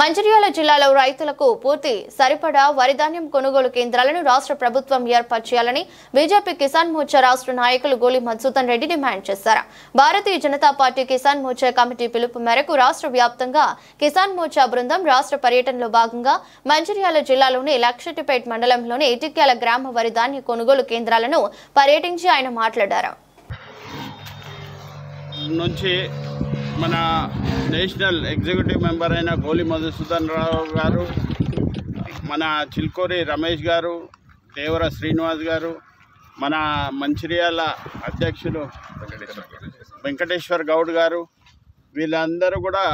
మంచిర్యాల జిల్లాలో రైతులకు పూర్తి సరిపడా వరి ధాన్యం కొనుగోలు కేంద్రాలను రాష్ట్ర ప్రభుత్వం ఏర్పాటు చేయాలని బీజేపీ కిసాన్ మోర్చా రాష్ట్ర నాయకులు గోలి మధుసూదన్ రెడ్డి డిమాండ్ చేశారు. భారతీయ జనతా పార్టీ కిసాన్ మోర్చా కమిటీ పిలుపు మేరకు రాష్ట్ర వ్యాప్తంగా కిసాన్ మోర్చా బృందం రాష్ట్ర పర్యటనలో భాగంగా మంచిర్యాల జిల్లాలోని లక్షటిపేట్ మండలంలోని ఇటిక్యాల గ్రామ వరి ధాన్య కొనుగోలు కేంద్రాలను పర్యటించి ఆయన మాట్లాడారు. మన నేషనల్ ఎగ్జిక్యూటివ్ మెంబర్ అయిన గోలి మధుసూదన్ రావు గారు, మన చిల్కూరి రమేష్ గారు, దేవర శ్రీనివాస్ గారు, మన మంచిర్యాల అధ్యక్షులు వెంకటేశ్వర్ గౌడ్ గారు, వీళ్ళందరూ కూడా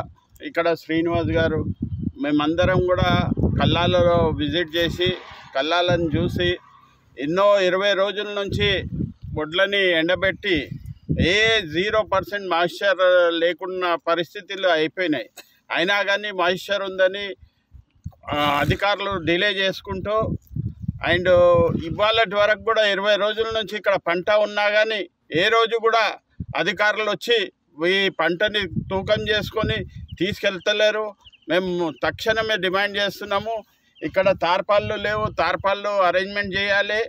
ఇక్కడ శ్రీనివాస్ గారు, మేమందరం కూడా కల్లాలలో విజిట్ చేసి కల్లాలను చూసి ఎన్నో 20 రోజుల నుంచి వడ్లని ఎండబెట్టి 0% మాయిశ్చర్ లేకున్న పరిస్థితులు అయిపోయినాయి. అయినా కానీ మాయిశ్చర్ ఉందని అధికారులు డిలే చేసుకుంటూ అండ్ ఇవాళటి వరకు కూడా 20 రోజుల నుంచి ఇక్కడ పంట ఉన్నా కానీ ఏ రోజు కూడా అధికారులు వచ్చి ఈ పంటని తూకం చేసుకొని తీసుకెళ్తలేరు. మేము తక్షణమే డిమాండ్ చేస్తున్నాము, ఇక్కడ తార్పాళ్ళు లేవు, తార్పాళ్ళు అరేంజ్మెంట్ చేయాలి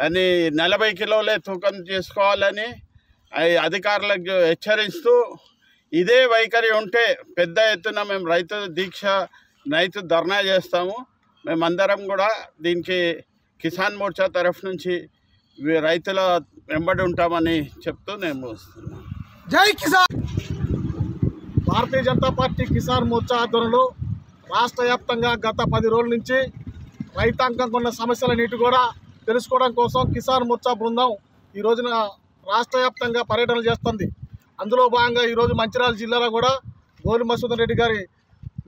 అని 40 కిలోలే తూకం చేసుకోవాలని అధికారులకు హెచ్చరిస్తూ, ఇదే వైఖరి ఉంటే పెద్ద ఎత్తున మేము రైతు ధర్నా చేస్తాము. మేమందరం కూడా దీనికి కిసాన్ మోర్చా తరఫు నుంచి రైతుల వెంబడి ఉంటామని చెప్తూ నేను ముగిస్తున్నాను. జై కిసాన్. భారతీయ జనతా పార్టీ కిసాన్ మోర్చా ఆధ్వర్యంలో రాష్ట్ర వ్యాప్తంగా గత 10 రోజుల నుంచి రైతాంగం ఉన్న సమస్యలన్నిటి కూడా తెలుసుకోవడం కోసం కిసాన్ మోర్చా బృందం ఈ రోజున రాష్ట్ర వ్యాప్తంగా పర్యటనలు చేస్తుంది. అందులో భాగంగా ఈరోజు మంచిర్యాల జిల్లాలో కూడా గోలి మధుసూదన్ రెడ్డి గారి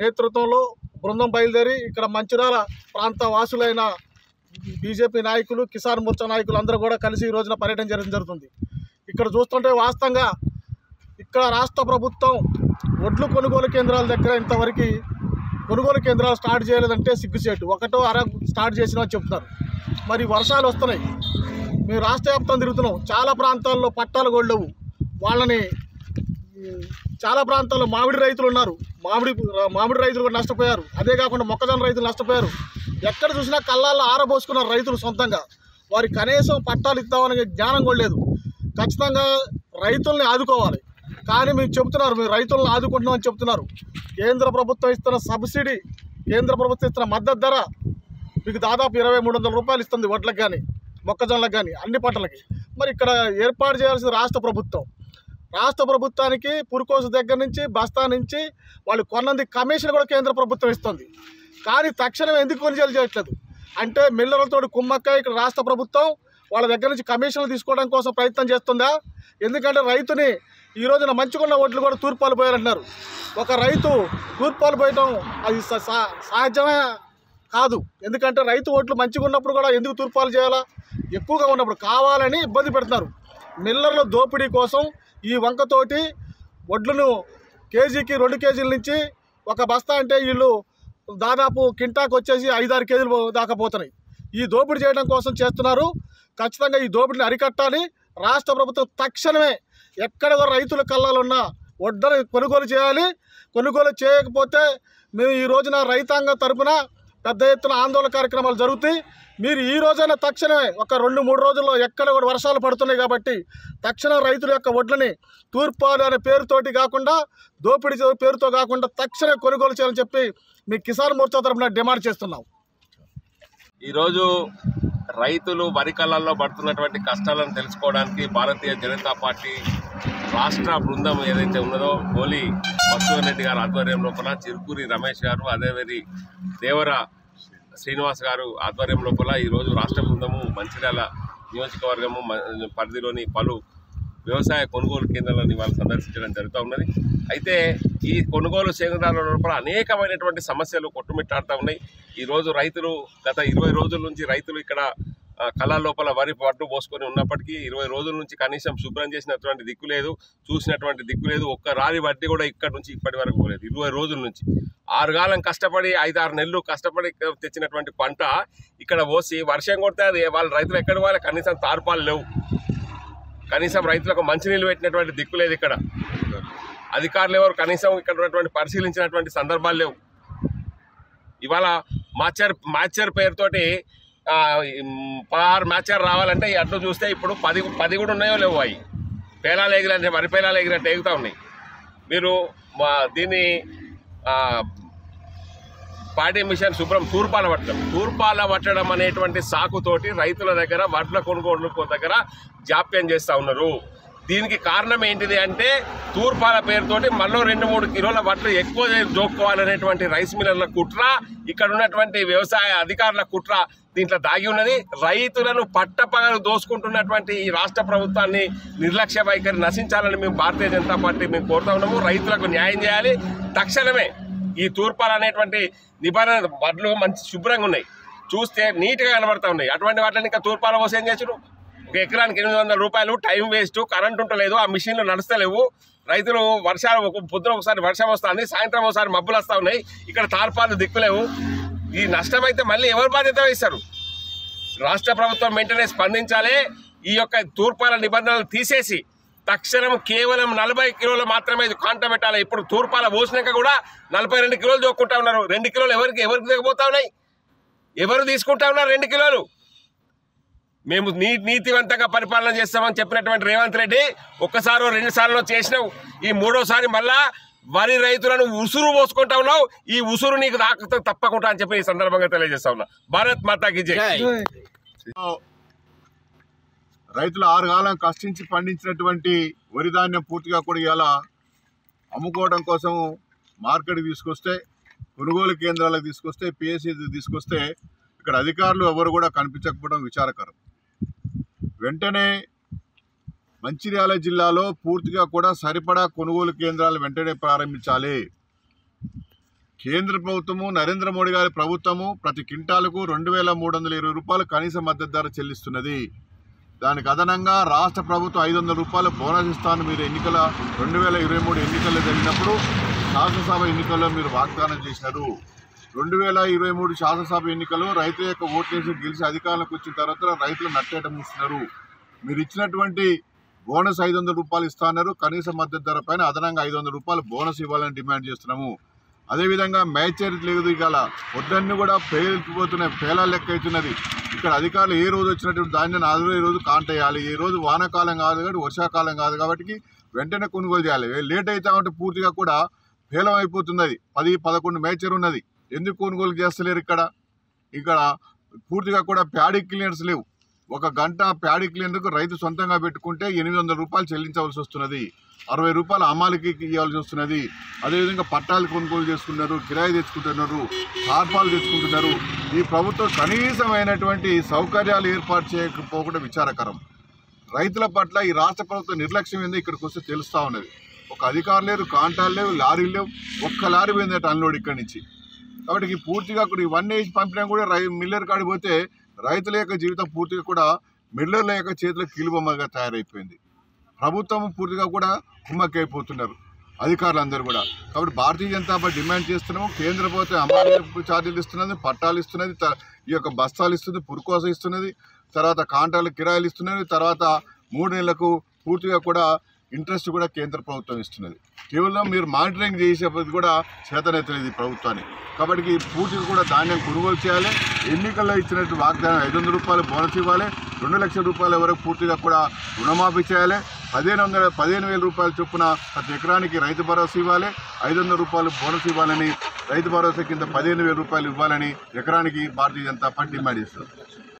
నేతృత్వంలో బృందం బయలుదేరి ఇక్కడ మంచిర్యాల ప్రాంత వాసులైన బీజేపీ నాయకులు, కిసాన్ మోర్చా నాయకులు అందరూ కూడా కలిసి ఈ రోజున పర్యటన చేయడం జరుగుతుంది. ఇక్కడ చూస్తుంటే వాస్తవంగా ఇక్కడ రాష్ట్ర ప్రభుత్వం వడ్లు కొనుగోలు కేంద్రాల దగ్గర ఇంతవరకు కొనుగోలు కేంద్రాలు స్టార్ట్ చేయలేదంటే సిగ్గుచేటు. ఒకటో స్టార్ట్ చేసినామని చెప్తున్నారు. మరి వర్షాలు వస్తున్నాయి, మేము రాష్ట్ర వ్యాప్తం తిరుగుతున్నాం, చాలా ప్రాంతాల్లో పట్టాలు గొళ్ళవు. వాళ్ళని చాలా ప్రాంతాల్లో మామిడి రైతులు ఉన్నారు, మామిడి రైతులు కూడా నష్టపోయారు. అదే కాకుండా మొక్కజొన్న రైతులు నష్టపోయారు. ఎక్కడ చూసినా కళ్ళాల్లో ఆరబోసుకున్నారు రైతులు సొంతంగా. వారికి కనీసం పట్టాలు ఇద్దామనే జ్ఞానం కూడా లేదు. ఖచ్చితంగా రైతుల్ని ఆదుకోవాలి. కానీ మీరు చెబుతున్నారు, మీరు రైతులను ఆదుకుంటున్నామని చెప్తున్నారు. కేంద్ర ప్రభుత్వం ఇస్తున్న సబ్సిడీ, కేంద్ర ప్రభుత్వం ఇస్తున్న మద్దతు ధర మీకు దాదాపు 2300 రూపాయలు ఇస్తుంది వడ్లకు కానీ మొక్కజొన్నలకు కానీ అన్ని పంటలకి. మరి ఇక్కడ ఏర్పాటు చేయాల్సిన రాష్ట్ర ప్రభుత్వానికి పురుకోసు దగ్గర నుంచి బస్తా నుంచి వాళ్ళు కొన్నంది కమిషన్ కూడా కేంద్ర ప్రభుత్వం ఇస్తుంది. కానీ తక్షణం ఎందుకు కొనుగోలు చేయట్లేదు అంటే మిల్లర్లతో కుమ్మక్క ఇక్కడ రాష్ట్ర ప్రభుత్వం వాళ్ళ దగ్గర నుంచి కమిషన్లు తీసుకోవడం కోసం ప్రయత్నం చేస్తుందా? ఎందుకంటే రైతుని ఈ రోజున మంచుకున్న ఓట్లు కూడా తూర్పాలు పోయారంటున్నారు. ఒక రైతు తూర్పాలు పోయడం అది సహజమే కాదు. ఎందుకంటే రైతు ఓట్లు మంచిగా ఉన్నప్పుడు కూడా ఎందుకు తూర్పాలు చేయాలా? ఎక్కువగా ఉన్నప్పుడు కావాలని ఇబ్బంది పెడుతున్నారు. మిల్లర్ల దోపిడీ కోసం ఈ వంకతోటి వడ్లను కేజీకి 2 కేజీల నుంచి ఒక బస్తా అంటే వీళ్ళు దాదాపు కింటాకు వచ్చేసి 5-6 కేజీలు దాకా పోతున్నాయి. ఈ దోపిడీ చేయడం కోసం చేస్తున్నారు. ఖచ్చితంగా ఈ దోపిడీని అరికట్టాలి. రాష్ట్ర ప్రభుత్వం తక్షణమే ఎక్కడ రైతుల కళ్ళలో ఉన్న వడ్లను కొనుగోలు చేయాలి. కొనుగోలు చేయకపోతే మేము ఈ రోజున రైతాంగం తరపున పెద్ద ఎత్తున ఆందోళన కార్యక్రమాలు జరుగుతాయి. మీరు ఈ రోజైనా తక్షణమే ఒక 2-3 రోజుల్లో ఎక్కడ కూడా వర్షాలు పడుతున్నాయి కాబట్టి తక్షణం రైతుల యొక్క వడ్లని తూర్పాలు అనే పేరుతోటి కాకుండా, దోపిడీ పేరుతో కాకుండా తక్షణమే కొనుగోలు చేయాలని చెప్పి మీ కిసాన్ మోర్చా తరపున డిమాండ్ చేస్తున్నాం. ఈరోజు రైతులు వరి కళ్ళల్లో పడుతున్నటువంటి కష్టాలను తెలుసుకోవడానికి భారతీయ జనతా పార్టీ రాష్ట్ర బృందం ఏదైతే ఉన్నదో గోలి మధుసూదన్ రెడ్డి గారి ఆధ్వర్యం లోపల, చిరుకూరి రమేష్ గారు, అదేవిధంగా దేవర శ్రీనివాస్ గారు ఆధ్వర్యం లోపల ఈరోజు రాష్ట్ర బృందము మంచిర్యాల నియోజకవర్గము పరిధిలోని పలు వ్యవసాయ కొనుగోలు కేంద్రాలను వాళ్ళు సందర్శించడం జరుగుతూ ఉన్నది. అయితే ఈ కొనుగోలు కేంద్రాల లోపల అనేకమైనటువంటి సమస్యలు కొట్టుమిట్టాడుతూ ఉన్నాయి. ఈరోజు రైతులు గత 20 రోజుల నుంచి రైతులు ఇక్కడ కళ్ళ లోపల వరి పట్టు పోసుకొని ఉన్నప్పటికీ 20 రోజుల నుంచి కనీసం శుభ్రం చేసినటువంటి దిక్కు లేదు, చూసినటువంటి దిక్కు లేదు. ఒక్క రాలి వడ్డీ కూడా ఇక్కడ నుంచి ఇప్పటి వరకు పోలేదు. 20 రోజుల నుంచి 6 కాలం కష్టపడి 5-6 నెలలు కష్టపడి తెచ్చినటువంటి పంట ఇక్కడ పోసి వర్షం కొడితే అది వాళ్ళ రైతులు ఎక్కడ పోవాలి? కనీసం తార్పాలు లేవు, కనీసం రైతులకు మంచినీళ్ళు పెట్టినటువంటి దిక్కు లేదు. ఇక్కడ అధికారులు ఎవరు కనీసం ఇక్కడ ఉన్నటువంటి పరిశీలించినటువంటి సందర్భాలు లేవు. ఇవాళ మాచర్ పేరుతోటి 16 మ్యాచర్ రావాలంటే ఈ అడ్డు చూస్తే ఇప్పుడు 10 కూడా ఉన్నాయో లేవో అవి పేలాలు ఎగిరంటే వరి పేలాలు ఎగిరంటే ఎగుతూ ఉన్నాయి. మీరు దీన్ని పాడి మిషన్ శుభ్రం తూర్పాల పట్టడం అనేటువంటి సాకుతోటి రైతుల దగ్గర వడ్ల కొనుగోలు దగ్గర జాప్యం చేస్తూ ఉన్నారు. దీనికి కారణం ఏంటిది అంటే తూర్పాల పేరుతోటి మళ్ళీ 2-3 కిలోల వడ్లు ఎక్కువ జోక్కోవాలనేటువంటి రైస్ మిల్లర్ల కుట్ర, ఇక్కడ ఉన్నటువంటి వ్యవసాయ అధికారుల కుట్ర దీంట్లో దాగి ఉన్నది. రైతులను పట్టపగలు దోసుకుంటున్నటువంటి ఈ రాష్ట్ర ప్రభుత్వాన్ని నిర్లక్ష్య వైఖరి నశించాలని మేము భారతీయ జనతా పార్టీ మేము కోరుతా ఉన్నాము. రైతులకు న్యాయం చేయాలి. తక్షణమే ఈ తూర్పాల అనేటువంటి నిబంధన వడ్లు మంచి శుభ్రంగా ఉన్నాయి, చూస్తే నీట్గా కనబడతా ఉన్నాయి. అటువంటి వాటిని ఇంకా తూర్పాల పోసి ఏం చేసారు? ఒక ఎకరానికి 800 రూపాయలు, టైం వేస్ట్, కరెంట్ ఉంటలేదు, ఆ మిషన్లు నడుస్తలేవు. రైతులు వర్షాలు పొద్దున ఒకసారి వర్షం వస్తుంది, సాయంత్రం ఒకసారి మబ్బులు వస్తూ ఉన్నాయి. ఇక్కడ తార్పాలు దిక్కులేవు. ఈ నష్టం అయితే మళ్ళీ ఎవరు బాధ్యత వహిస్తారు? రాష్ట్ర ప్రభుత్వం వెంటనే స్పందించాలి. ఈ యొక్క తూర్పాల నిబంధనలు తీసేసి తక్షణం కేవలం 40 కిలోలు మాత్రమే కాంట పెట్టాలి. ఇప్పుడు తూర్పాల పోసినాక కూడా 42 కిలోలు జోక్కుంటా ఉన్నారు. 2 కిలోలు ఎవరికి దిగబోతా ఉన్నాయి? ఎవరు తీసుకుంటా ఉన్నారు 2 కిలోలు? మేము నీతివంతంగా పరిపాలన చేస్తామని చెప్పినటువంటి రేవంత్ రెడ్డి ఒక్కసారో 2 సార్లు చేసినావు. ఈ 3వసారి మళ్ళా వరి రైతులను ఉసురు పోసుకుంటా ఉన్నావు. ఈ ఉసురు నీకు దాకా తప్పకుండా అని చెప్పి ఈ సందర్భంగా తెలియజేస్తా ఉన్నా. భారత్ మాతాకి జై. రైతులు 6 కాలం కష్టించి పండించినటువంటి వరి ధాన్యం పూర్తిగా కూడా ఇలా అమ్ముకోవడం కోసం మార్కెట్కి తీసుకొస్తే, కొనుగోలు కేంద్రాలకు తీసుకొస్తే, పిఎస్సి తీసుకొస్తే ఇక్కడ అధికారులు ఎవరు కూడా కనిపించకపోవడం విచారకరం. వెంటనే మంచిర్యాల జిల్లాలో పూర్తిగా కూడా సరిపడా కొనుగోలు కేంద్రాలు వెంటనే ప్రారంభించాలి. కేంద్ర ప్రభుత్వము, నరేంద్ర మోడీ గారి ప్రభుత్వము ప్రతి క్వింటాలకు 2320 రూపాయలు కనీస మద్దతు ధర చెల్లిస్తున్నది. దానికి అదనంగా రాష్ట్ర ప్రభుత్వం 500 రూపాయల బోనస్ ఇస్తాను మీరు 2023 ఎన్నికల్లో జరిగినప్పుడు శాసనసభ ఎన్నికల్లో మీరు వాగ్దానం చేశారు. 2023 శాసనసభ ఎన్నికల్లో రైతుల యొక్క ఓట్లేసి గెలిచి అధికారంలోకి వచ్చిన తర్వాత రైతులు నట్టేట మూస్తున్నారు. మీరు ఇచ్చినటువంటి బోనస్ 500 రూపాయలు ఇస్తున్నారు. కనీస మద్దతు ధర పైన అదనంగా 500 రూపాయలు బోనస్ ఇవ్వాలని డిమాండ్ చేస్తున్నాము. అదేవిధంగా మ్యాచరిటీ లేదు, ఇవాళ వడ్డన్ని కూడా పేలిపోతున్నాయి, పేలాలు లెక్క అవుతున్నది. ఇక్కడ అధికారులు ఏ రోజు వచ్చినటువంటి దాన్ని అదే రోజు కాంటేయాలి. ఏ రోజు వానాకాలం కాదు కాబట్టి వర్షాకాలం కాదు కాబట్టి వెంటనే కొనుగోలు చేయాలి. లేట్ అవుతామంటే పూర్తిగా కూడా పేలం అయిపోతున్నది. 10-11 మ్యాచర్ ఉన్నది. ఎందుకు కొనుగోలు చేస్తలేరు? ఇక్కడ పూర్తిగా కూడా ప్యాడీ క్లీనర్స్ లేవు. 1 గంట ప్యాడీ క్లీనర్కు రైతు సొంతంగా పెట్టుకుంటే 800 రూపాయలు చెల్లించవలసి వస్తున్నది. 60 రూపాయలు అమ్మాలికి ఇవ్వాల్సి వస్తున్నది. అదేవిధంగా పట్టాలు కొనుగోలు చేసుకుంటున్నారు, కిరాయి తెచ్చుకుంటున్నారు, తార్పాలు తెచ్చుకుంటున్నారు. ఈ ప్రభుత్వం కనీసమైనటువంటి సౌకర్యాలు ఏర్పాటు చేయకపోకుండా విచారకరం. రైతుల పట్ల ఈ రాష్ట్ర ప్రభుత్వం నిర్లక్ష్యం ఏందో ఇక్కడికి వస్తే తెలుస్తూ ఉన్నది. ఒక అధికారులు లేరు, కాంటాలు లేవు, లారీలు లేవు. 1 లారీ పోయిందట అన్లోడ్ ఇక్కడి నుంచి. కాబట్టి పూర్తిగా కూడా ఇవన్నీ వేసి పంపినా కూడా మిల్లర్ కాడికి పోతే రైతుల యొక్క జీవితం పూర్తిగా కూడా మిల్లర్ల యొక్క చేతిలో కీలుబొమ్మగా తయారైపోయింది. ప్రభుత్వం పూర్తిగా కూడా కుమ్మక్కైపోతున్నారు అధికారులందరూ కూడా. కాబట్టి భారతీయ జనతా పార్టీ డిమాండ్ చేస్తున్నాము. కేంద్ర ప్రభుత్వం అమ్మాయిలకు ఛార్జీలు ఇస్తున్నది, పట్టాలు ఇస్తున్నది, ఈ యొక్క బస్తాలు ఇస్తుంది, పురుకోస ఇస్తున్నది, తర్వాత కాంట్రాక్టులు కిరాయిలు ఇస్తున్నది, తర్వాత 3 నెలలకు పూర్తిగా కూడా ఇంట్రెస్ట్ కూడా కేంద్ర ప్రభుత్వం ఇస్తున్నది. కేవలం మీరు మానిటరింగ్ చేసేది కూడా చేతనైతలేదు ఈ ప్రభుత్వాన్ని. కాబట్టి పూర్తిగా కూడా ధాన్యం కొనుగోలు చేయాలి. ఎన్నికల్లో ఇచ్చినట్టు వాగ్దానం 500 రూపాయలు బోనస్ ఇవ్వాలి. 2 లక్షల రూపాయల వరకు పూర్తిగా కూడా రుణమాఫీ చేయాలి. 15,000 రూపాయల చొప్పున ప్రతి ఎకరానికి రైతు భరోసా ఇవ్వాలి. 500 రూపాయలు బోనస్ ఇవ్వాలని, రైతు భరోసా కింద 15,000 రూపాయలు ఇవ్వాలని ఎకరానికి భారతీయ జనతా పార్టీ డిమాండ్ చేస్తుంది.